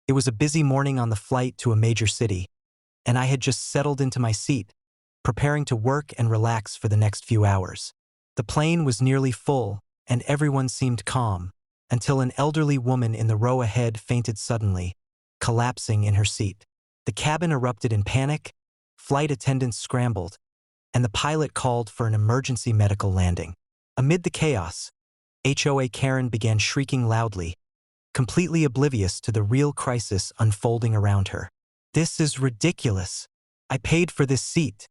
It was a busy morning on the flight to a major city, and I had just settled into my seat, preparing to work and relax for the next few hours. The plane was nearly full, and everyone seemed calm, until an elderly woman in the row ahead fainted suddenly, collapsing in her seat. The cabin erupted in panic, flight attendants scrambled, and the pilot called for an emergency medical landing. Amid the chaos, HOA Karen began shrieking loudly, completely oblivious to the real crisis unfolding around her. "This is ridiculous. I paid for this seat,"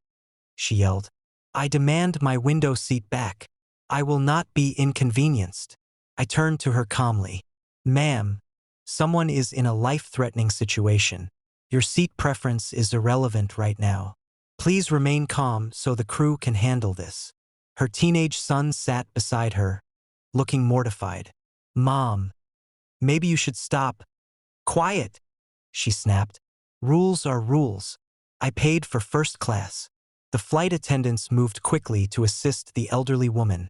she yelled. "I demand my window seat back. I will not be inconvenienced." I turned to her calmly. "Ma'am, someone is in a life-threatening situation. Your seat preference is irrelevant right now. Please remain calm so the crew can handle this." Her teenage son sat beside her, looking mortified. "Mom, maybe you should stop." "Quiet," she snapped. "Rules are rules. I paid for first class." The flight attendants moved quickly to assist the elderly woman,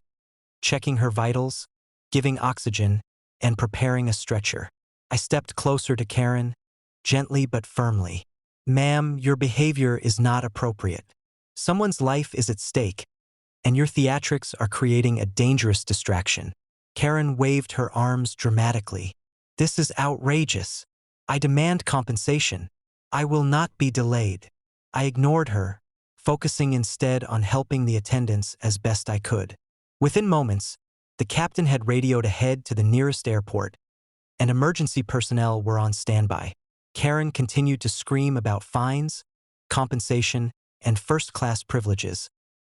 checking her vitals, giving oxygen, and preparing a stretcher. I stepped closer to Karen, gently but firmly. "Ma'am, your behavior is not appropriate. Someone's life is at stake, and your theatrics are creating a dangerous distraction." Karen waved her arms dramatically. "This is outrageous. I demand compensation. I will not be delayed." I ignored her, focusing instead on helping the attendants as best I could. Within moments, the captain had radioed ahead to the nearest airport, and emergency personnel were on standby. Karen continued to scream about fines, compensation, and first-class privileges,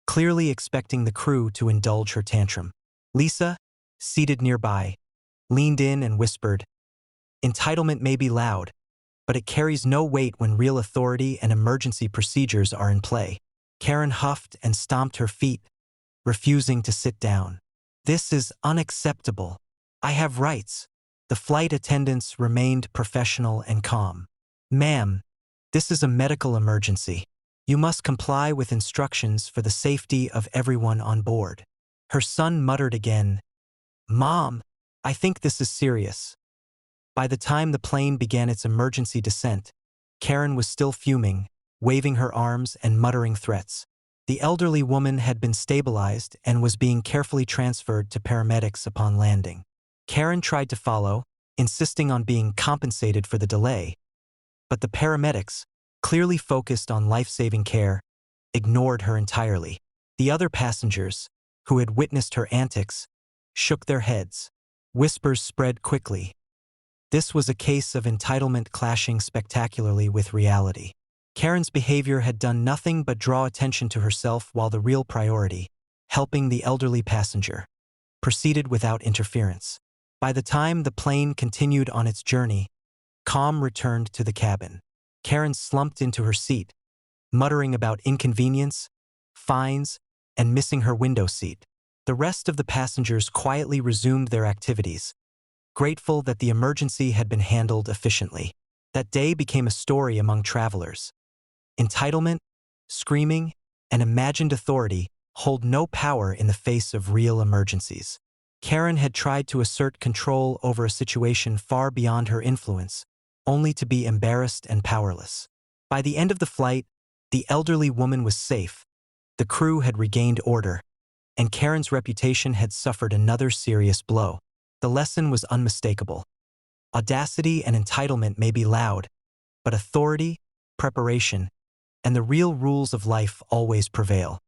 clearly expecting the crew to indulge her tantrum. Lisa, seated nearby, leaned in and whispered, "Entitlement may be loud, but it carries no weight when real authority and emergency procedures are in play." Karen huffed and stomped her feet, refusing to sit down. "This is unacceptable. I have rights." The flight attendants remained professional and calm. "Ma'am, this is a medical emergency. You must comply with instructions for the safety of everyone on board." Her son muttered again, "Mom, I think this is serious." By the time the plane began its emergency descent, Karen was still fuming, waving her arms and muttering threats. The elderly woman had been stabilized and was being carefully transferred to paramedics upon landing. Karen tried to follow, insisting on being compensated for the delay, but the paramedics, clearly focused on life-saving care, ignored her entirely. The other passengers, who had witnessed her antics, shook their heads. Whispers spread quickly. This was a case of entitlement clashing spectacularly with reality. Karen's behavior had done nothing but draw attention to herself, while the real priority, helping the elderly passenger, proceeded without interference. By the time the plane continued on its journey, calm returned to the cabin. Karen slumped into her seat, muttering about inconvenience, fines, and missing her window seat. The rest of the passengers quietly resumed their activities, grateful that the emergency had been handled efficiently. That day became a story among travelers. Entitlement, screaming, and imagined authority hold no power in the face of real emergencies. Karen had tried to assert control over a situation far beyond her influence, only to be embarrassed and powerless. By the end of the flight, the elderly woman was safe, the crew had regained order, and Karen's reputation had suffered another serious blow. The lesson was unmistakable. Audacity and entitlement may be loud, but authority, preparation, and the real rules of life always prevail.